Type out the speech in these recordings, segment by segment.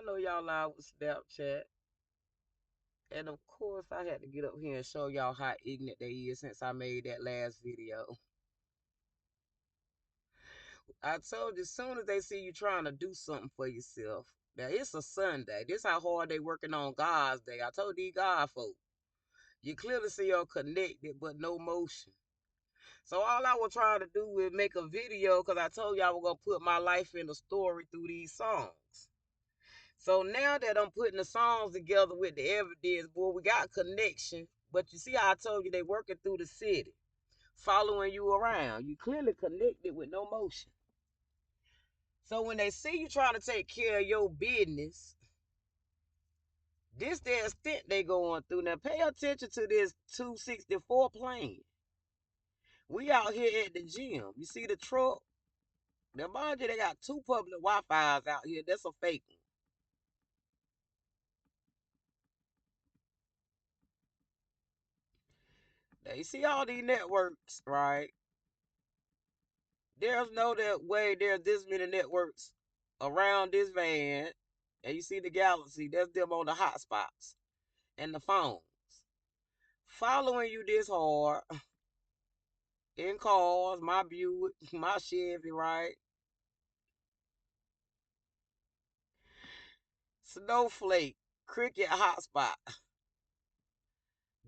I know y'all live with Snapchat. And of course, I had to get up here and show y'all how ignorant they is since I made that last video. I told you, as soon as they see you trying to do something for yourself, now it's a Sunday. This how hard they working on God's day. I told these God folk. You clearly see you're connected, but no motion. So all I was trying to do was make a video because I told you I was going to put my life in a story through these songs. So now that I'm putting the songs together with the evidence, boy, we got connection. But you see how I told you they working through the city, following you around. You clearly connected with no motion. So when they see you trying to take care of your business, this the extent they going through. Now pay attention to this 264 plane. We out here at the gym. You see the truck? Now mind you, they got two public Wi-Fi's out here. That's a fake one. Now you see all these networks, right? There's no that way there's this many networks around this van. And you see the galaxy, that's them on the hotspots and the phones. Following you this hard in cars, my Buick, my Chevy, right? Snowflake, cricket hotspot.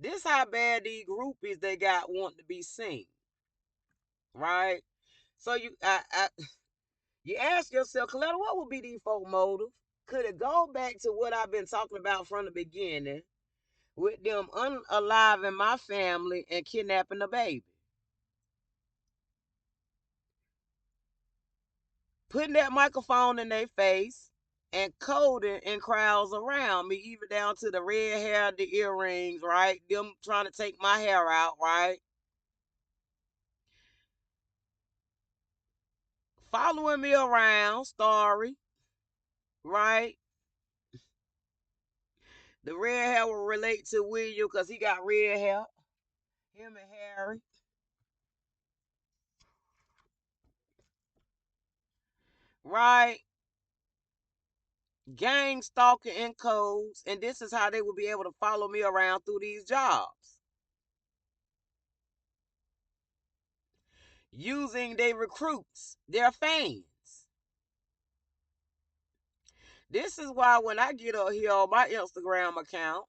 This how bad these groupies they got want to be seen, right? So you ask yourself, Coletta, what would be the folk motive? Could it go back to what I've been talking about from the beginning with them unaliving my family and kidnapping the baby? Putting that microphone in their face and coding in crowds around me, even down to the red hair, the earrings, right? Them trying to take my hair out, right? Following me around, story, right? The red hair will relate to William because he got red hair. Him and Harry. Right? Gang stalking in codes. And this is how they will be able to follow me around through these jobs. Using their recruits, their fans. This is why when I get up here on my Instagram account,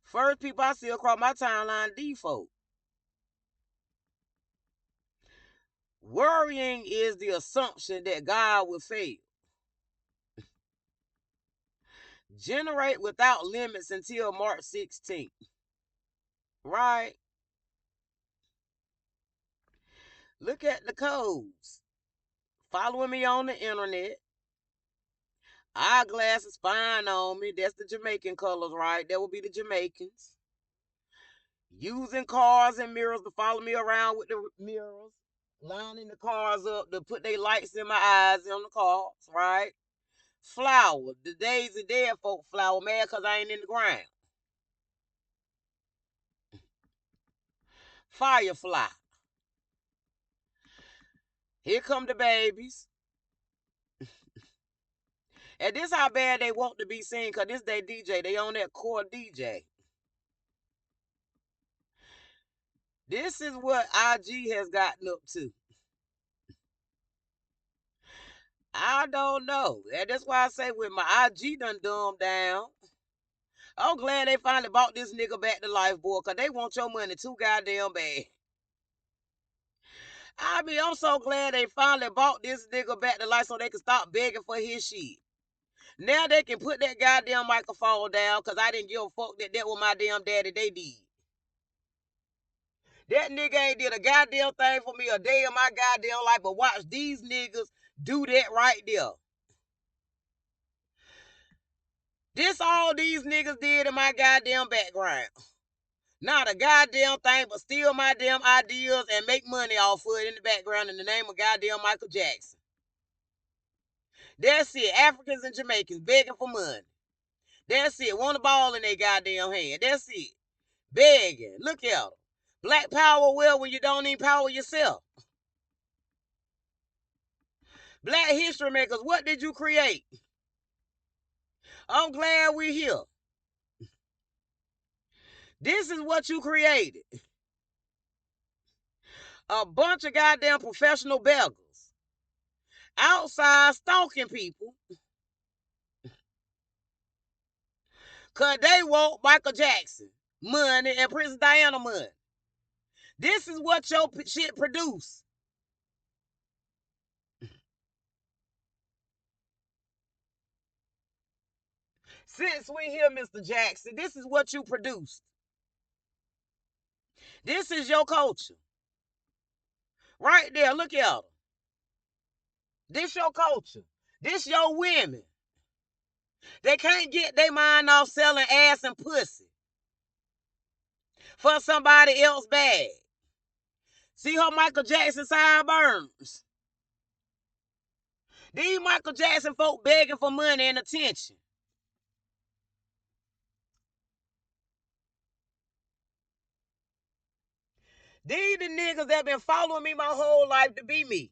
first people I see across my timeline, default. Worrying is the assumption that God will fail. Generate without limits until March 16th. Right? Look at the codes. Following me on the internet. Eyeglasses fine on me. That's the Jamaican colors, right? That will be the Jamaicans. Using cars and mirrors to follow me around with the mirrors. Lining the cars up to put their lights in my eyes on the cars, right? Flower. The Daisy Dead folk flower, man, because I ain't in the ground. Firefly. Here come the babies. And this how bad they want to be seen, because this they DJ. They on that core DJ. This is what IG has gotten up to. I don't know. And that's why I say with my IG done dumbed down. I'm glad they finally bought this nigga back to life, boy, because they want your money too goddamn bad. I mean, I'm so glad they finally bought this nigga back to life so they can stop begging for his shit. Now they can put that goddamn microphone down because I didn't give a fuck that was my damn daddy they did. That nigga ain't did a goddamn thing for me a day of my goddamn life, but watch these niggas do that right there. This all these niggas did in my goddamn background. Not a goddamn thing, but steal my damn ideas and make money off of it in the background in the name of goddamn Michael Jackson. That's it. Africans and Jamaicans begging for money. That's it. Want a ball in their goddamn hand. That's it. Begging. Look at them. Black power well when you don't even power yourself. Black history makers, what did you create? I'm glad we're here. This is what you created. A bunch of goddamn professional beggars outside stalking people because they want Michael Jackson money and Princess Diana money. This is what your shit produce. Since we here, Mr. Jackson, this is what you produced. This is your culture. Right there, look at them. This your culture. This your women. They can't get their mind off selling ass and pussy for somebody else bag. See how Michael Jackson sideburns? These Michael Jackson folk begging for money and attention. These the niggas that been following me my whole life to be me.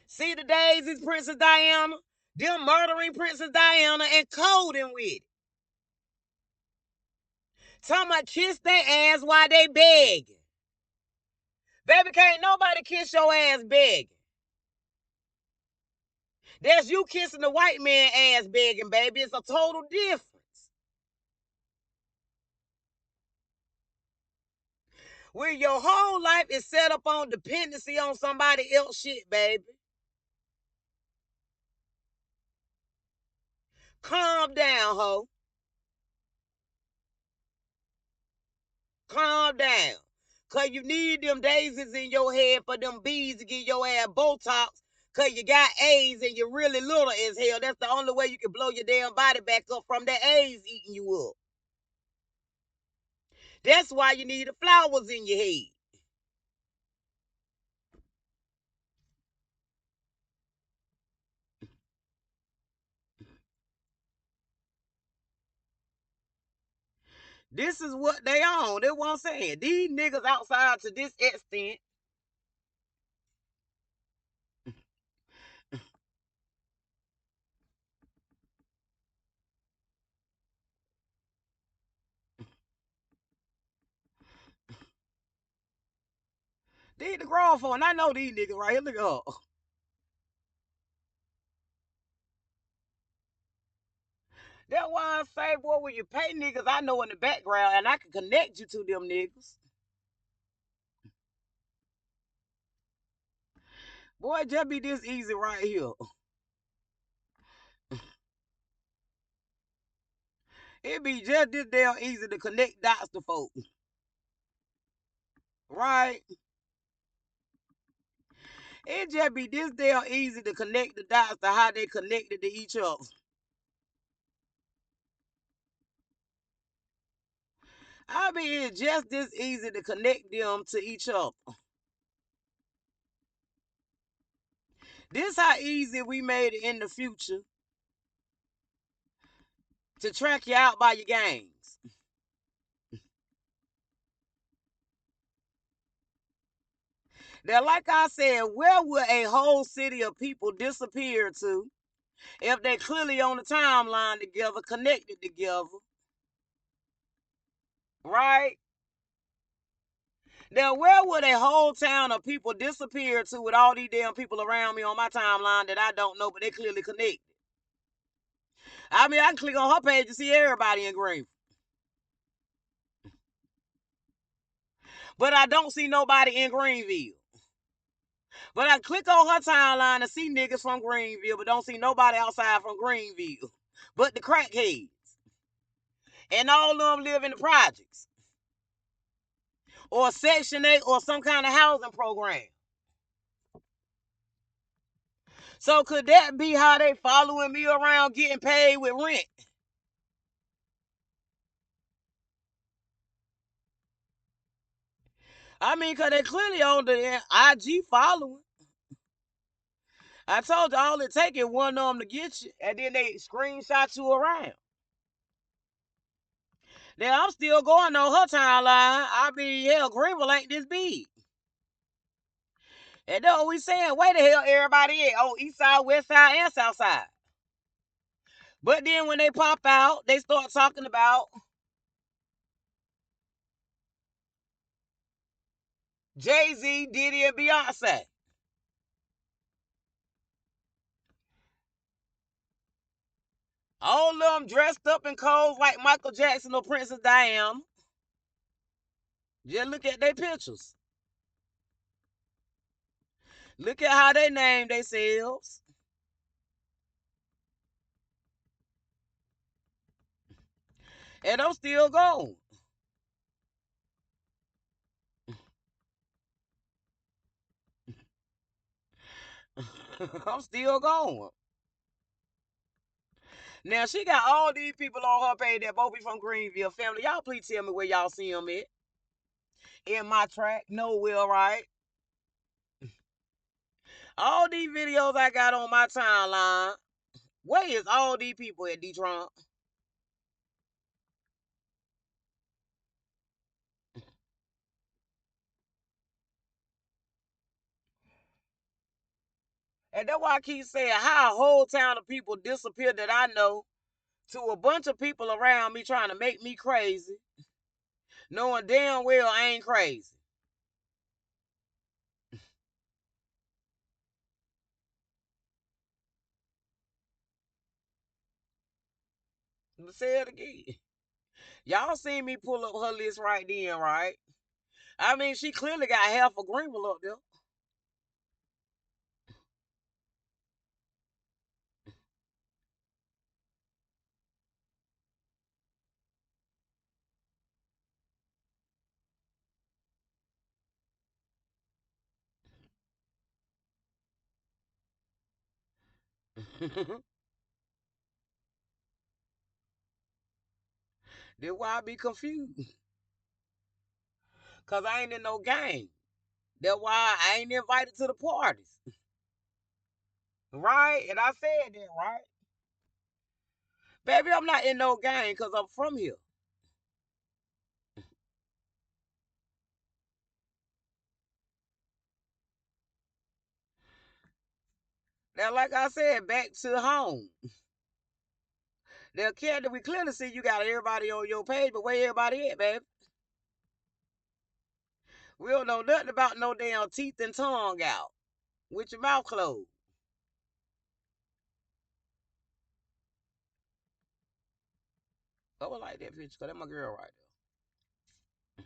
See the days is Princess Diana, them murdering Princess Diana and coding with it. Talking about kiss their ass while they begging. Baby, can't nobody kiss your ass begging. That's you kissing the white man ass begging, baby. It's a total difference. Where your whole life is set up on dependency on somebody else shit, baby. Calm down, ho. Calm down. Cause you need them daisies in your head for them bees to get your ass Botox. Cause you got AIDS and you're really little as hell. That's the only way you can blow your damn body back up from that AIDS eating you up. That's why you need the flowers in your head. This is what they on. That's what I'm saying. These niggas outside to this extent. They the grown for, and I know these niggas right here. Look up. That's why I say, boy, when you pay niggas, I know in the background, and I can connect you to them niggas. Boy, it just be this easy right here. It be just this damn easy to connect dots to folks. Right? It just be this damn easy to connect the dots to how they connected to each other. I mean, it's just this easy to connect them to each other. This how easy we made it in the future to track you out by your games. Now, like I said, where would a whole city of people disappear to if they clearly on the timeline together, connected together? Right? Now, where would a whole town of people disappear to with all these damn people around me on my timeline that I don't know, but they clearly connected? I mean, I can click on her page to see everybody in Greenville. But I don't see nobody in Greenville. But I click on her timeline to see niggas from Greenville, but don't see nobody outside from Greenville. But the crackheads. And all of them live in the projects. Or Section 8 or some kind of housing program. So could that be how they following me around getting paid with rent? I mean, because they clearly on the IG following. I told you all it take is one of them to get you, and then they screenshot you around. Now, I'm still going on her timeline. I mean, hell, Greenville ain't this big. And that's what we saying. Where the hell everybody at? On east side, west side, and south side. But then when they pop out, they start talking about Jay-Z, Diddy, and Beyonce. All of them dressed up in clothes like Michael Jackson or Princess Diana. Just look at their pictures. Look at how they name themselves. And I'm still going. I'm still going. Now, she got all these people on her page that both be from Greenville. Family, y'all please tell me where y'all see them at. In my track, nowhere, right? All these videos I got on my timeline, where is all these people at Detroit? And that's why I keep saying how a whole town of people disappeared that I know to a bunch of people around me trying to make me crazy, knowing damn well I ain't crazy. But say it again. Y'all seen me pull up her list right then, right? I mean, she clearly got half a Greenville up there. That's why I be confused. Cause I ain't in no game. That's why I ain't invited to the parties. Right? And I said that, right? Baby, I'm not in no game because I'm from here. Now, like I said, back to home. Now, Candy, we clearly see you got everybody on your page, but where everybody at, baby? We don't know nothing about no damn teeth and tongue out with your mouth closed. Oh, I like that picture because that's my girl right there.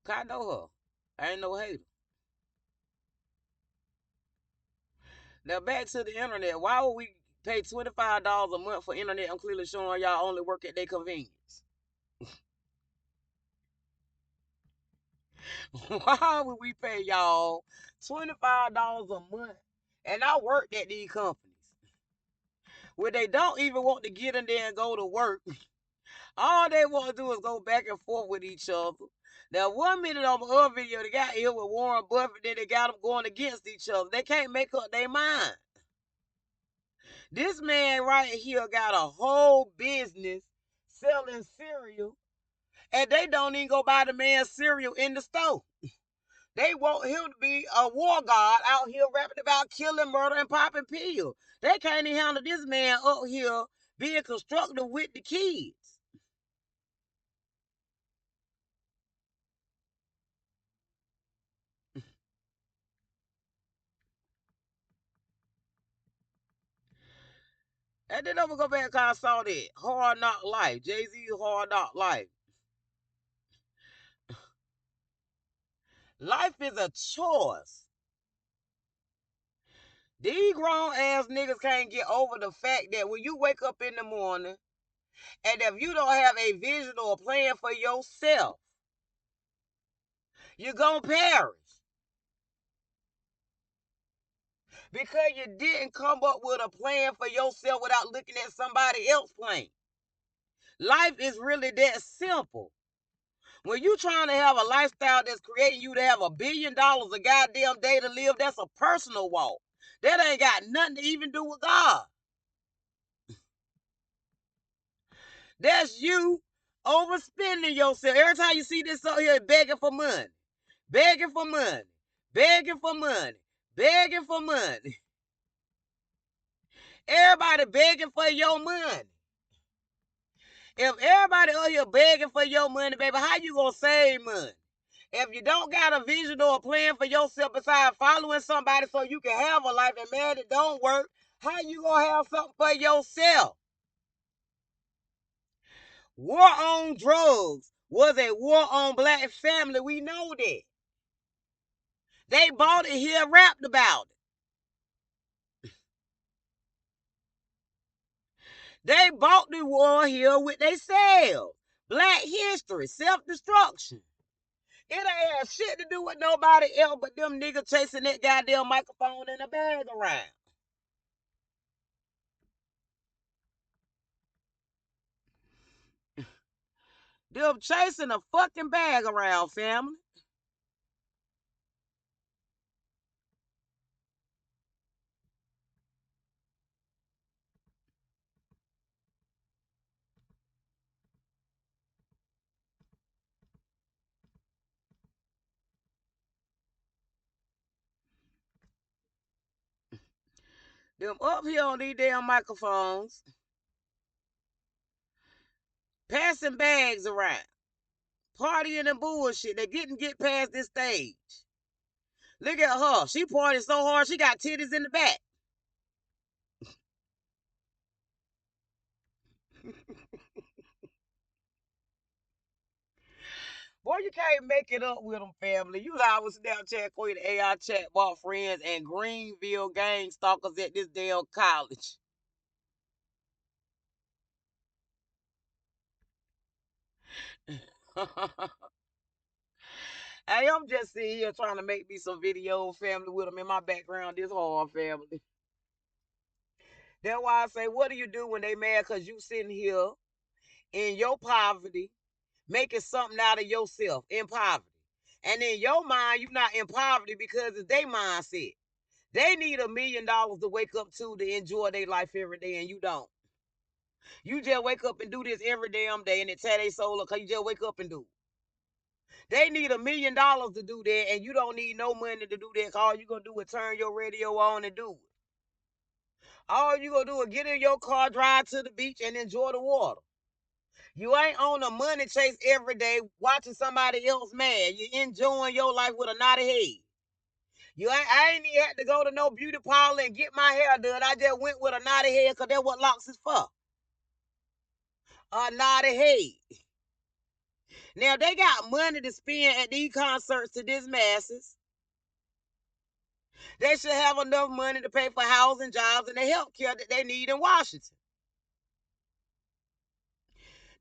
Cause I know her. I ain't no hater. Now, back to the internet. Why would we pay $25 a month for internet? I'm clearly showing y'all only work at their convenience. Why would we pay y'all $25 a month? And I worked at these companies where they don't even want to get in there and go to work. All they want to do is go back and forth with each other. Now, 1 minute on the other video, they got here with Warren Buffett, then they got them going against each other. They can't make up their mind. This man right here got a whole business selling cereal, and they don't even go buy the man's cereal in the store. They want him to be a war god out here rapping about killing, murder, and popping pills. They can't even handle this man up here being constructive with the kids. And then I'm gonna go back and I saw that Hard Knock Life, Jay-Z Hard Knock Life. Life is a choice. These grown ass niggas can't get over the fact that when you wake up in the morning and if you don't have a vision or a plan for yourself, you're gonna perish. Because you didn't come up with a plan for yourself without looking at somebody else's plan. Life is really that simple. When you trying to have a lifestyle that's creating you to have $1 billion a goddamn day to live, that's a personal walk. That ain't got nothing to even do with God. That's you overspending yourself. Every time you see this up here begging for money, begging for money, begging for money, begging for money. Everybody begging for your money. If everybody out here begging for your money, baby, how you gonna save money? If you don't got a vision or a plan for yourself besides following somebody so you can have a life, and man, it don't work, how you gonna have something for yourself? War on drugs was a war on black family. We know that. They bought it here, rapped about it. They bought the war here with themselves. Black history, self-destruction. It ain't have shit to do with nobody else but them niggas chasing that goddamn microphone in a bag around. Them chasing a fucking bag around, family. Them up here on these damn microphones, passing bags around, partying and bullshit. They didn't get past this stage. Look at her. She partied so hard she got titties in the back. Boy, you can't make it up with them, family. You always Snapchat Queen, AI chatbot friends, and Greenville gang stalkers at this damn college. Hey, I'm just sitting here trying to make me some video, family, with them in my background. This hard, family. That's why I say, what do you do when they mad because you sitting here in your poverty, making something out of yourself in poverty? And in your mind, you're not in poverty because it's their mindset. They need $1 million to wake up to enjoy their life every day, and you don't. You just wake up and do this every damn day, and it tear their soul up because you just wake up and do it. They need $1 million to do that, and you don't need no money to do that. All you gonna do is turn your radio on and do it. All you gonna do is get in your car, drive to the beach, and enjoy the water. You ain't on a money chase every day watching somebody else mad. You enjoying your life with a knotty head. I ain't even had to go to no beauty parlor and get my hair done. I just went with a knotty head because that's what locks is for. A knotty head. Now they got money to spend at these concerts to these masses. They should have enough money to pay for housing, jobs, and the health care that they need in Washington.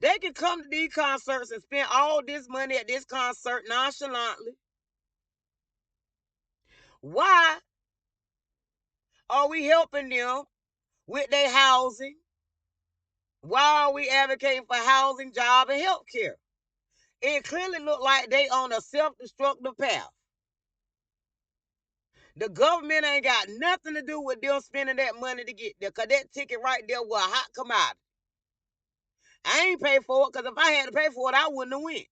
They can come to these concerts and spend all this money at this concert nonchalantly. Why are we helping them with their housing? Why are we advocating for housing, job, and health care? It clearly look like they on a self-destructive path. The government ain't got nothing to do with them spending that money to get there, because that ticket right there was a hot commodity. I ain't paid for it, because if I had to pay for it, I wouldn't have went.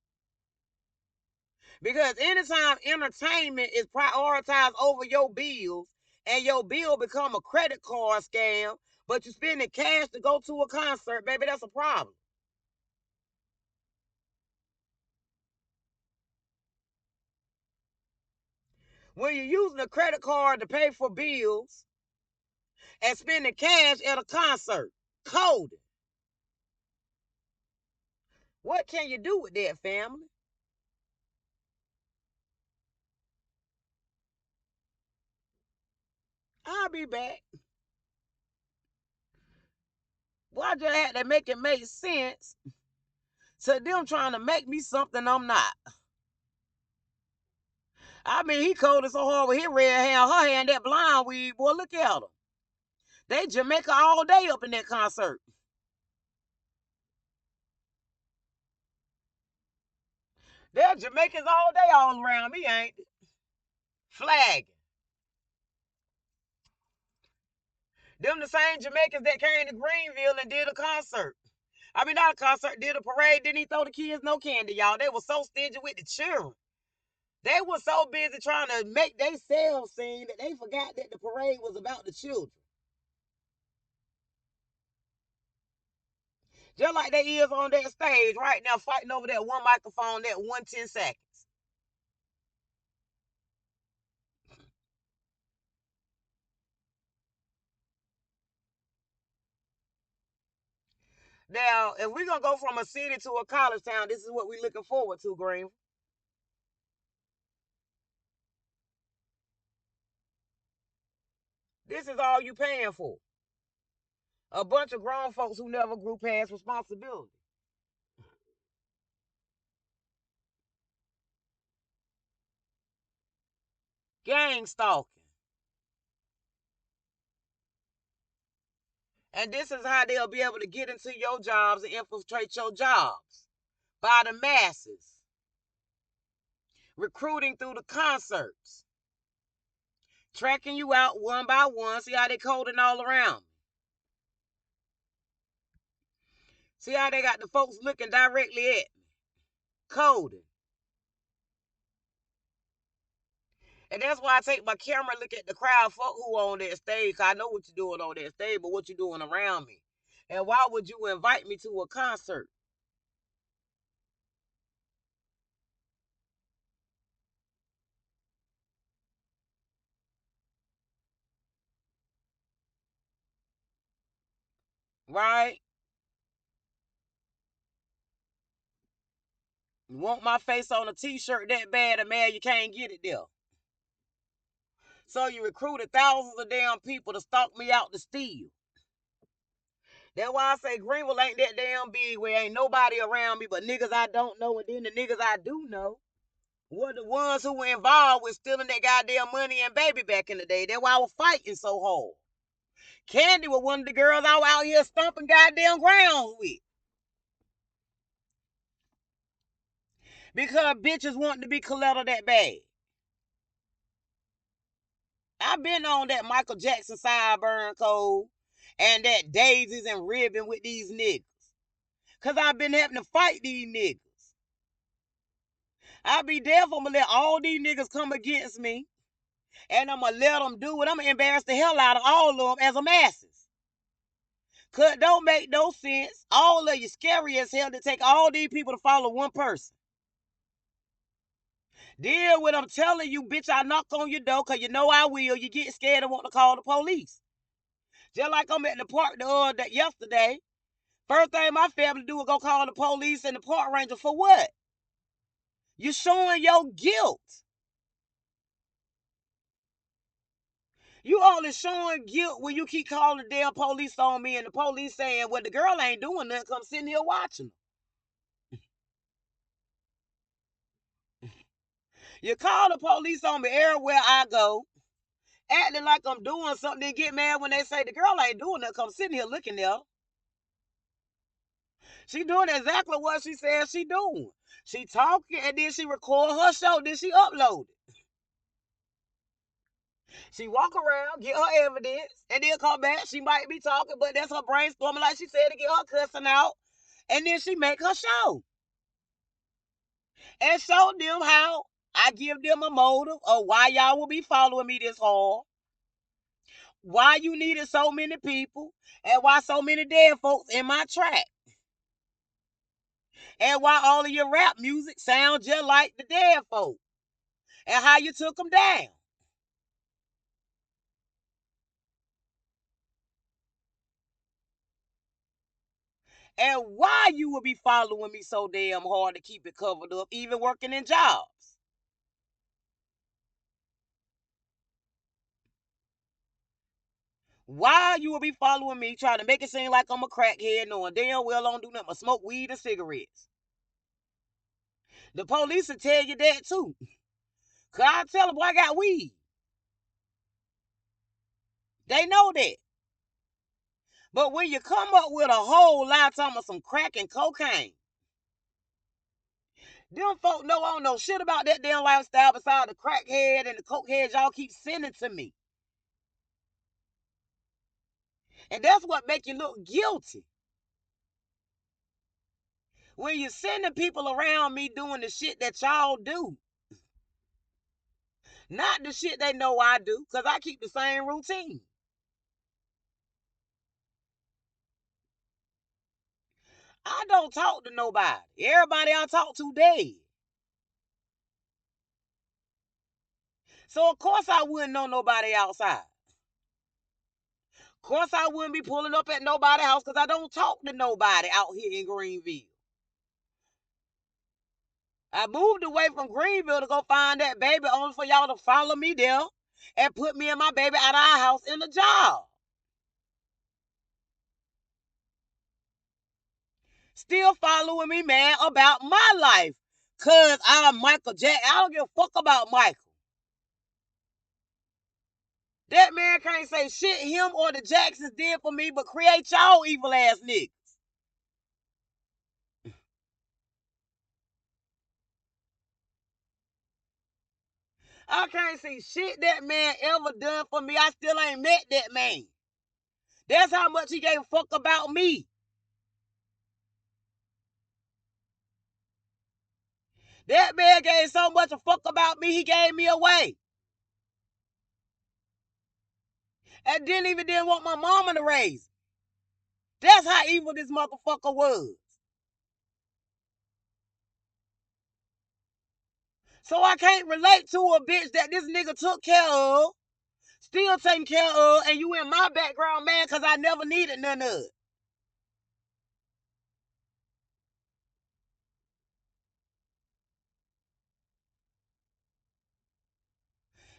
Because anytime entertainment is prioritized over your bills, and your bill become a credit card scam, but you're spending cash to go to a concert, baby, that's a problem. When you're using a credit card to pay for bills and spending cash at a concert, coding. What can you do with that, family? I'll be back. Well, I just had to make it make sense to them trying to make me something I'm not. I mean, he cold so hard with his red hair, her hair, and that blonde weed. Boy, look at them. They Jamaica all day up in that concert. They're Jamaicans all day all around me, ain't they? Flagging. Them the same Jamaicans that came to Greenville and did a concert. I mean, not a concert, did a parade, didn't even throw the kids no candy, y'all. They were so stingy with the children. They were so busy trying to make themselves seen that they forgot that the parade was about the children. Just like they is on that stage right now fighting over that one microphone, that 1 10 seconds. Now, if we're going to go from a city to a college town, this is what we're looking forward to, Green. This is all you paying for. A bunch of grown folks who never grew past responsibility. Gang stalking. And this is how they'll be able to get into your jobs and infiltrate your jobs by the masses. Recruiting through the concerts. Tracking you out one by one. See how they coding all around. See how they got the folks looking directly at me. Coding. And that's why I take my camera and look at the crowd folk who on that stage. Cause I know what you're doing on that stage, but what you doing around me. And why would you invite me to a concert? Right? You want my face on a t-shirt that bad, and man, you can't get it there. So you recruited thousands of damn people to stalk me out to steal. That's why I say Greenville ain't that damn big where ain't nobody around me but niggas I don't know, and then the niggas I do know were the ones who were involved with stealing that goddamn money and baby back in the day. That's why I was fighting so hard. Candy was one of the girls I was out here stomping goddamn grounds with. Because bitches wanted to be Coletta that bad. I've been on that Michael Jackson sideburn code and that daisies and ribbon with these niggas. Because I've been having to fight these niggas. I be there for to let all these niggas come against me. And I'm going to let them do it. I'm going to embarrass the hell out of all of them as a masses. Cause it don't make no sense. All of you scary as hell to take all these people to follow one person. Deal with I'm telling you, bitch, I knock on your door because you know I will. You get scared and want to call the police. Just like I'm at the park yesterday. First thing my family do is go call the police and the park ranger for what? You showing your guilt. You only showing guilt when you keep calling the damn police on me and the police saying, well, the girl ain't doing nothing. I'm sitting here watching. You call the police on me everywhere I go, acting like I'm doing something, then get mad when they say the girl ain't doing nothing. I'm sitting here looking there. She doing exactly what she said she doing. She talking and then she record her show, then she upload it. She walk around, get her evidence, and then come back. She might be talking, but that's her brainstorming, like she said, to get her cussing out. And then she make her show. And show them how I give them a motive of why y'all will be following me this hard. Why you needed so many people, and why so many dead folks in my track. And why all of your rap music sound just like the dead folk. And how you took them down. And why you would be following me so damn hard to keep it covered up, even working in jobs. Why you would be following me, trying to make it seem like I'm a crackhead, knowing damn well I don't do nothing but smoke weed and cigarettes. The police will tell you that too. Cause I tell them, boy, I got weed. They know that. But when you come up with a whole lot talking about some crack and cocaine, them folk know I don't know shit about that damn lifestyle besides the crackhead and the cokeheads y'all keep sending to me. And that's what make you look guilty. When you're sending people around me doing the shit that y'all do. Not the shit they know I do, because I keep the same routine. I don't talk to nobody. Everybody I talk to dead. So of course I wouldn't know nobody outside. Of course I wouldn't be pulling up at nobody's house because I don't talk to nobody out here in Greenville. I moved away from Greenville to go find that baby only for y'all to follow me there and put me and my baby at our house in a job. Still following me, man, about my life. Cause I'm Michael Jackson. I don't give a fuck about Michael. That man can't say shit him or the Jacksons did for me, but create y'all evil ass niggas. I can't see shit that man ever done for me. I still ain't met that man. That's how much he gave a fuck about me. That man gave so much a fuck about me, he gave me away. And didn't want my mama to raise me. That's how evil this motherfucker was. So I can't relate to a bitch that this nigga took care of, still taking care of, and you in my background, man, because I never needed none of it.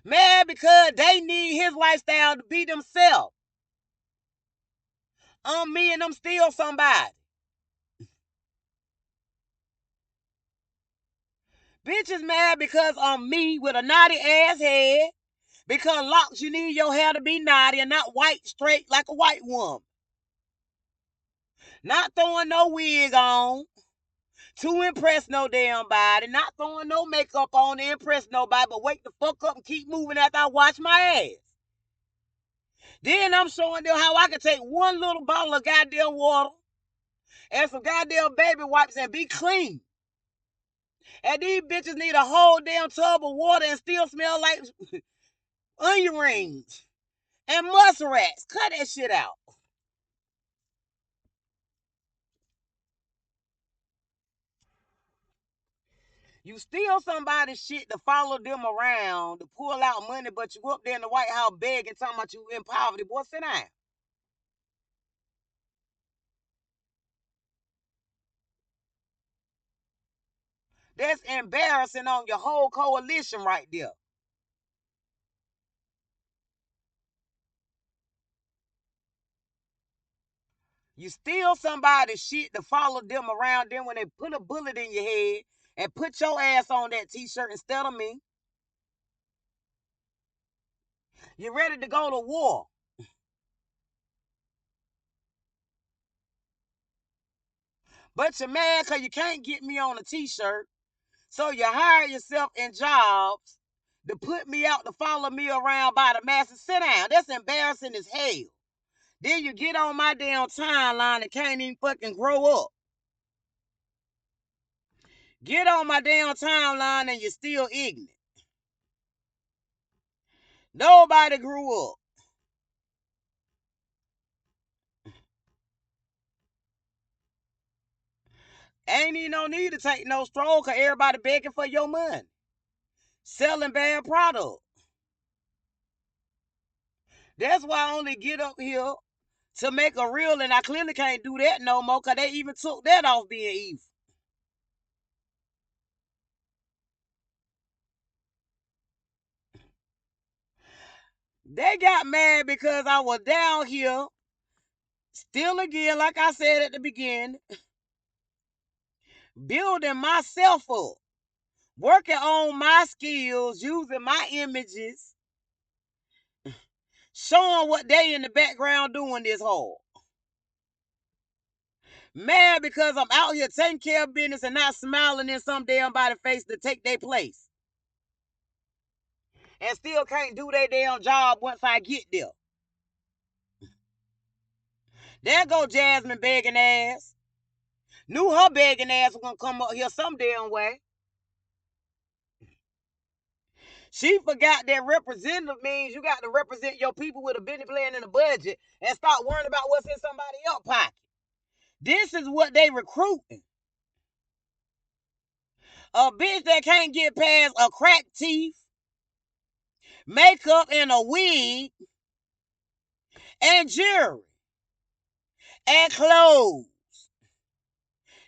Man, because they need his lifestyle to be themselves. I'm me and I'm still somebody. Bitches mad because I'm me with a naughty ass head. Because locks, you need your hair to be naughty and not white straight like a white woman. Not throwing no wig on to impress no damn body. Not throwing no makeup on to impress nobody, but wake the fuck up and keep moving after I wash my ass. Then I'm showing them how I can take one little bottle of goddamn water and some goddamn baby wipes and be clean. And these bitches need a whole damn tub of water and still smell like onion rings and muskrats. Cut that shit out. You steal somebody's shit to follow them around, to pull out money, but you up there in the White House begging, talking about you in poverty. Boy, sit down. That's embarrassing on your whole coalition right there. You steal somebody's shit to follow them around, then when they put a bullet in your head and put your ass on that t-shirt instead of me, you're ready to go to war. But you're mad because you can't get me on a t-shirt. So you hire yourself in jobs to put me out to follow me around by the masses. Sit down. That's embarrassing as hell. Then you get on my damn timeline and can't even fucking grow up. Get on my damn timeline and you're still ignorant. Nobody grew up. Ain't even no need to take no stroll because everybody begging for your money. Selling bad product. That's why I only get up here to make a reel, and I clearly can't do that no more because they even took that off being evil. They got mad because I was down here, still again, like I said at the beginning, building myself up, working on my skills, using my images, showing what they in the background doing this whole. Mad because I'm out here taking care of business and not smiling in some damn body face to take their place. And still can't do their damn job once I get there. There go Jasmine begging ass. Knew her begging ass was gonna come up here some damn way. She forgot that representative means you got to represent your people with a business plan and a budget and start worrying about what's in somebody else's pocket. This is what they recruiting. A bitch that can't get past a cracked teeth, makeup and a wig, and jewelry, and clothes.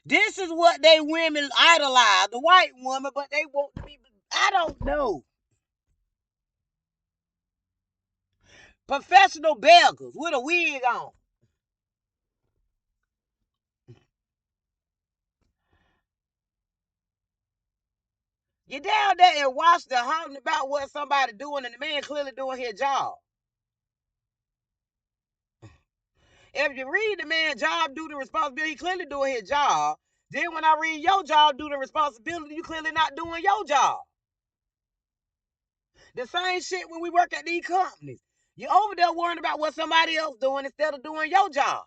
This is what they women idolize, the white woman, but they want to be, I don't know. Professional beggars with a wig on. You down there and watch the hollering about what somebody doing and the man clearly doing his job. If you read the man job, do the responsibility, he clearly doing his job. Then when I read your job, do the responsibility, you clearly not doing your job. The same shit when we work at these companies. You over there worrying about what somebody else doing instead of doing your job.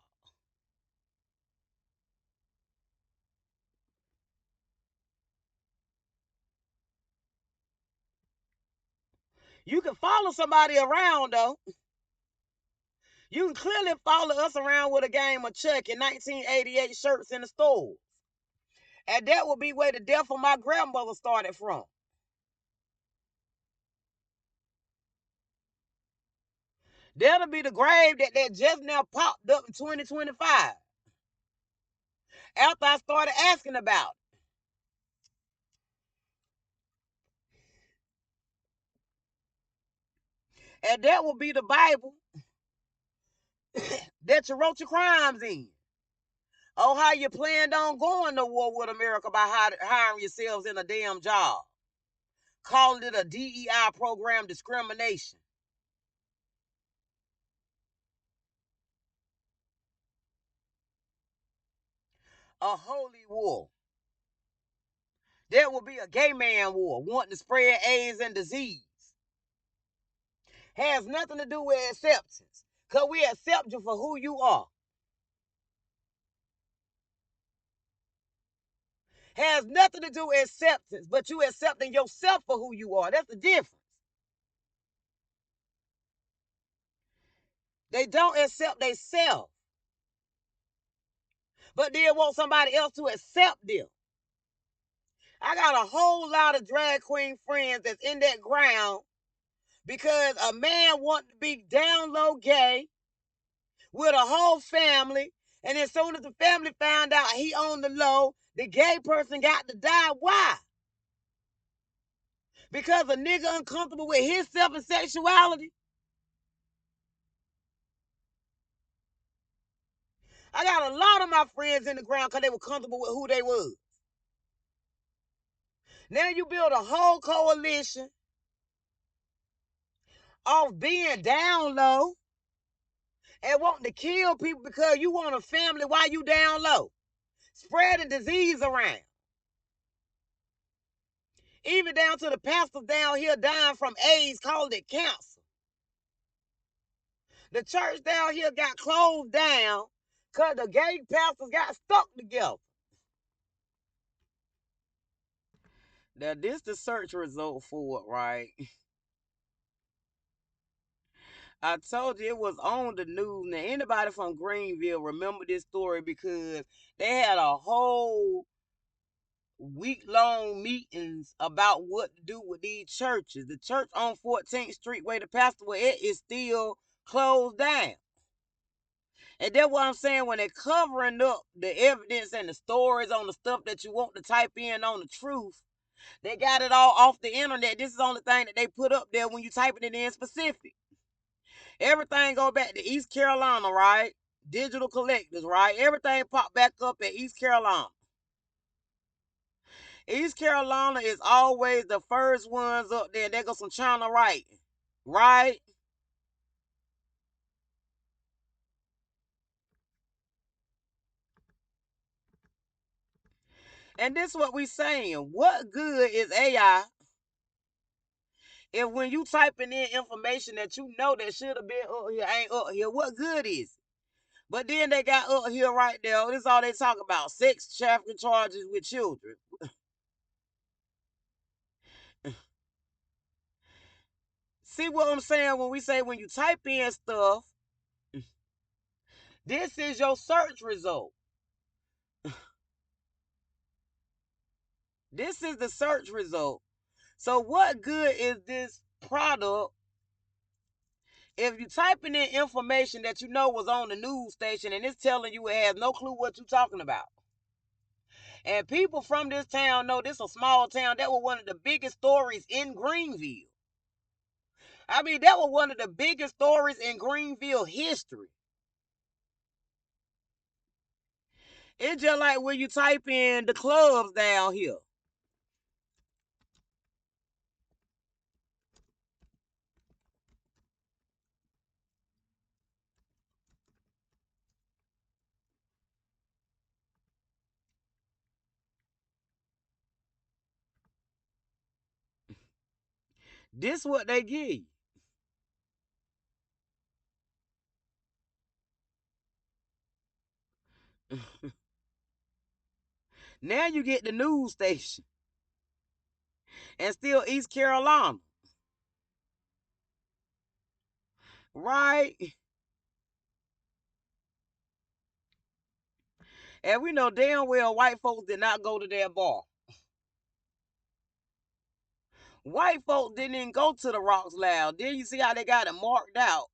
You can follow somebody around though. You can clearly follow us around with a game of Chuck in 1988 shirts in the store. And that would be where the death of my grandmother started from. That'll be the grave that just now popped up in 2025. After I started asking about it. And that will be the Bible that you wrote your crimes in. Oh, how you planned on going to war with America by hiring yourselves in a damn job. Calling it a DEI program discrimination. A holy war. There will be a gay man war wanting to spread AIDS and disease. Has nothing to do with acceptance. Because we accept you for who you are. Has nothing to do with acceptance, but you accepting yourself for who you are. That's the difference. They don't accept themselves, but they want somebody else to accept them. I got a whole lot of drag queen friends that's in that ground because a man want to be down low gay with a whole family, and as soon as the family found out he on the low, the gay person got to die. Why? Because a nigga uncomfortable with himself and sexuality. I got a lot of my friends in the ground because they were comfortable with who they was. Now you build a whole coalition of being down low and wanting to kill people because you want a family while you down low. Spreading disease around. Even down to the pastors down here dying from AIDS, calling it cancer. The church down here got closed down because the gay pastors got stuck together. Now, this the search result for it, right? I told you it was on the news. Now, anybody from Greenville remember this story because they had a whole week-long meetings about what to do with these churches. The church on 14th Street where the pastor was at is still closed down. And that's what I'm saying when they're covering up the evidence and the stories on the stuff that you want to type in on the truth. They got it all off the internet. This is the only thing that they put up there when you typing it in specific. Everything go back to East Carolina, right? Digital collectors, right? Everything popped back up at East Carolina. East Carolina is always the first ones up there. They got some China writing, right? And this is what we saying. What good is AI if when you typing in information that you know that should have been up here ain't up here? What good is it? But then they got up here right there. This is all they talk about. Sex trafficking charges with children. See what I'm saying when we say when you type in stuff, this is your search result. This is the search result. So what good is this product if you typing in information that you know was on the news station and it's telling you it has no clue what you're talking about? And people from this town know this is a small town. That was one of the biggest stories in Greenville. I mean, that was one of the biggest stories in Greenville history. It's just like when you type in the clubs down here. This what they give you. Now you get the news station and still East Carolina. Right? And we know damn well white folks did not go to their bar. White folks didn't even go to the Rocks Lounge. Then you see how they got it marked out.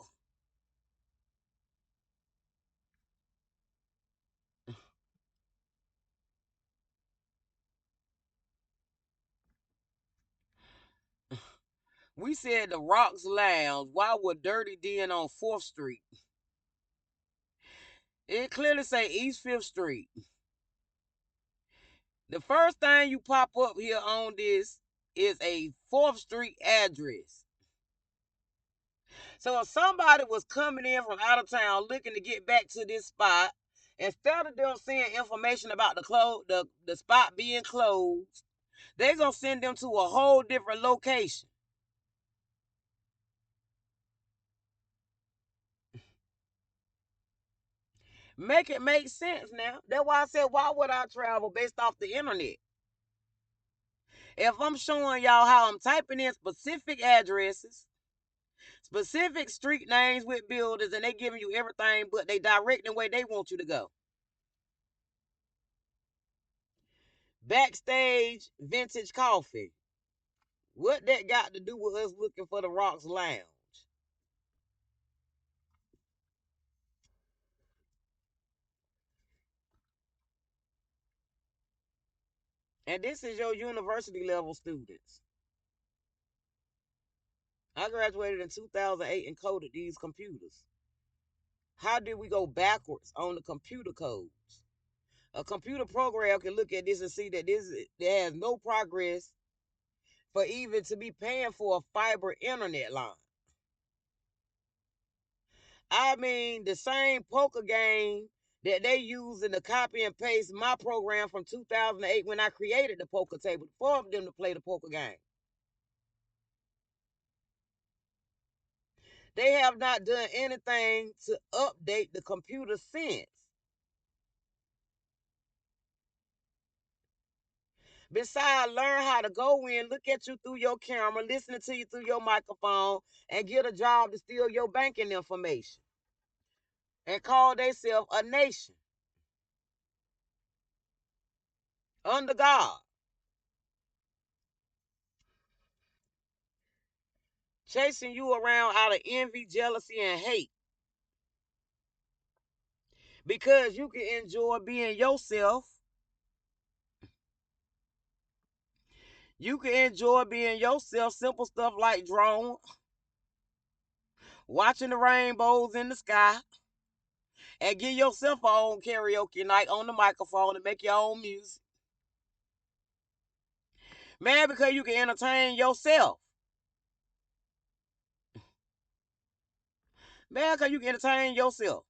We said the Rocks Lounge. Why would Dirty Den on 4th Street? It clearly say East 5th Street. The first thing you pop up here on this is a 4th Street address. So if somebody was coming in from out of town looking to get back to this spot, instead of them seeing information about the spot being closed, they're gonna send them to a whole different location. Make it make sense now. That's why I said, why would I travel based off the internet? If I'm showing y'all how I'm typing in specific addresses, specific street names with buildings, and they giving you everything, but they directing where they want you to go. Backstage vintage coffee. What that got to do with us looking for the Rocks Lounge? And this is your university level students. I graduated in 2008 and coded these computers. How did we go backwards on the computer codes? A computer program can look at this and see that there has no progress for even to be paying for a fiber internet line. I mean, the same poker game that they use in the copy and paste my program from 2008 when I created the poker table for them to play the poker game. They have not done anything to update the computer since. Besides, learn how to go in, look at you through your camera, listening to you through your microphone, and get a job to steal your banking information and call themselves a nation under God, chasing you around out of envy, jealousy, and hate because you can enjoy being yourself. You can enjoy being yourself, simple stuff like drone, watching the rainbows in the sky, and give yourself a own karaoke night on the microphone and make your own music. Man, because you can entertain yourself. Man, because you can entertain yourself.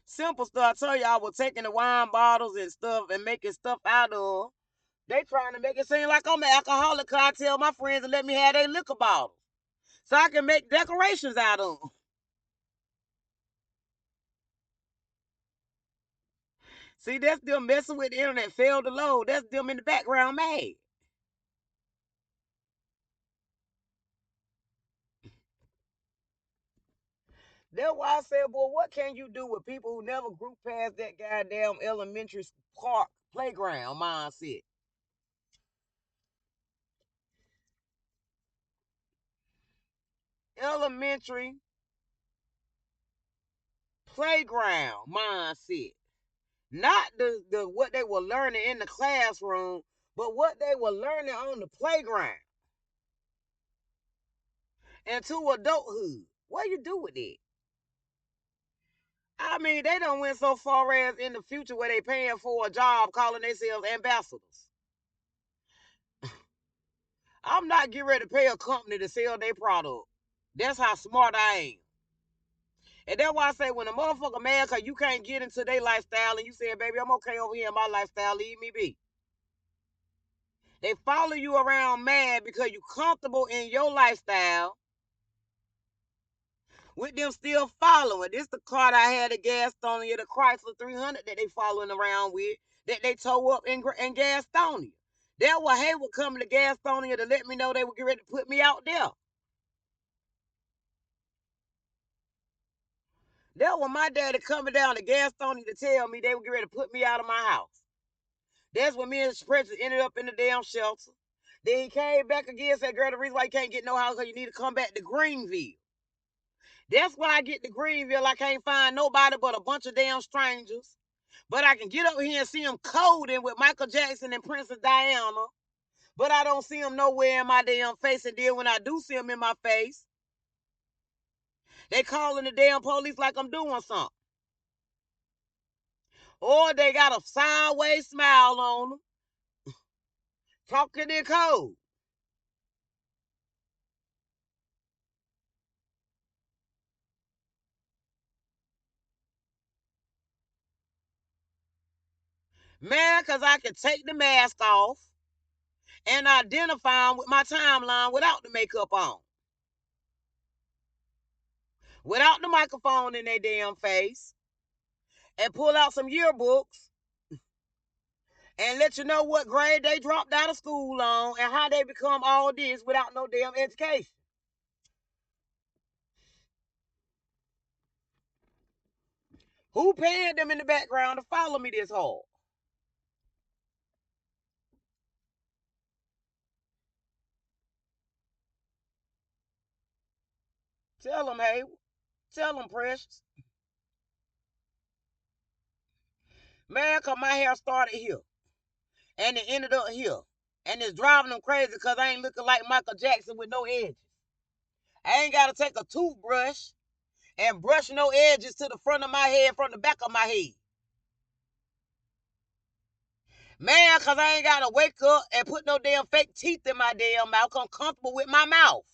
Simple stuff. I tell y'all, we're taking the wine bottles and stuff and making stuff out of. They trying to make it seem like I'm an alcoholic because I tell my friends to let me have their liquor bottles so I can make decorations out of them. See, that's them messing with the internet, failed to load. That's them in the background mad. That's why I said, boy, what can you do with people who never grew past that goddamn elementary park playground mindset? Elementary playground mindset. Not the what they were learning in the classroom, but what they were learning on the playground into adulthood. What you do with it? I mean, they don't went so far as in the future where they paying for a job calling themselves ambassadors. I'm not getting ready to pay a company to sell their product. That's how smart I am. And that's why I say when a motherfucker mad because you can't get into their lifestyle and you say, baby, I'm okay over here in my lifestyle, leave me be. They follow you around mad because you comfortable in your lifestyle with them still following. This the car that I had at Gastonia, the Chrysler 300 that they following around with, that they tow up in Gastonia. That was Hayward coming to Gastonia to let me know they would get ready to put me out there. That was my daddy coming down to Gastonia to tell me they would get ready to put me out of my house. That's when me and Precious ended up in the damn shelter. Then he came back again and said, girl, the reason why you can't get no house is because you need to come back to Greenville. That's why I get to Greenville. I can't find nobody but a bunch of damn strangers. But I can get over here and see them coding with Michael Jackson and Princess Diana. But I don't see them nowhere in my damn face. And then when I do see them in my face, they calling the damn police like I'm doing something. Or they got a sideways smile on them, talking in code. Man, because I can take the mask off and identify them with my timeline without the makeup on. Without the microphone in their damn face. And pull out some yearbooks and let you know what grade they dropped out of school on and how they become all this without no damn education. Who paying them in the background to follow me this hard? Tell them, hey, tell them, Precious. Man, because my hair started here and it ended up here. And it's driving them crazy because I ain't looking like Michael Jackson with no edges. I ain't got to take a toothbrush and brush no edges to the front of my head from the back of my head. Man, because I ain't got to wake up and put no damn fake teeth in my damn mouth. I'm comfortable with my mouth.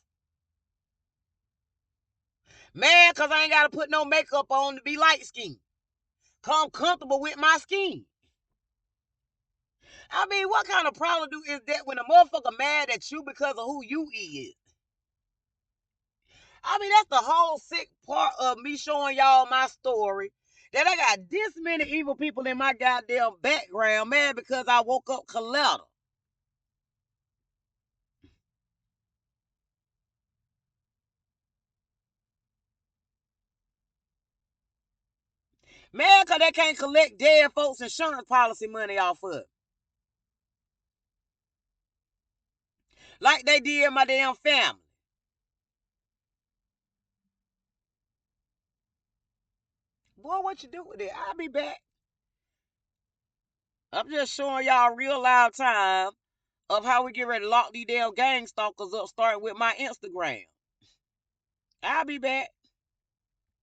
Man, because I ain't got to put no makeup on to be light skinned. Because I'm comfortable with my skin. I mean, what kind of problem is that when a motherfucker mad at you because of who you is? I mean, that's the whole sick part of me showing y'all my story. That I got this many evil people in my goddamn background, man, because I woke up collateral. Man, because they can't collect dead folks' insurance policy money off of it. Like they did my damn family. Boy, what you do with it? I'll be back. I'm just showing y'all real live time of how we get ready to lock these damn gang stalkers up, starting with my Instagram. I'll be back.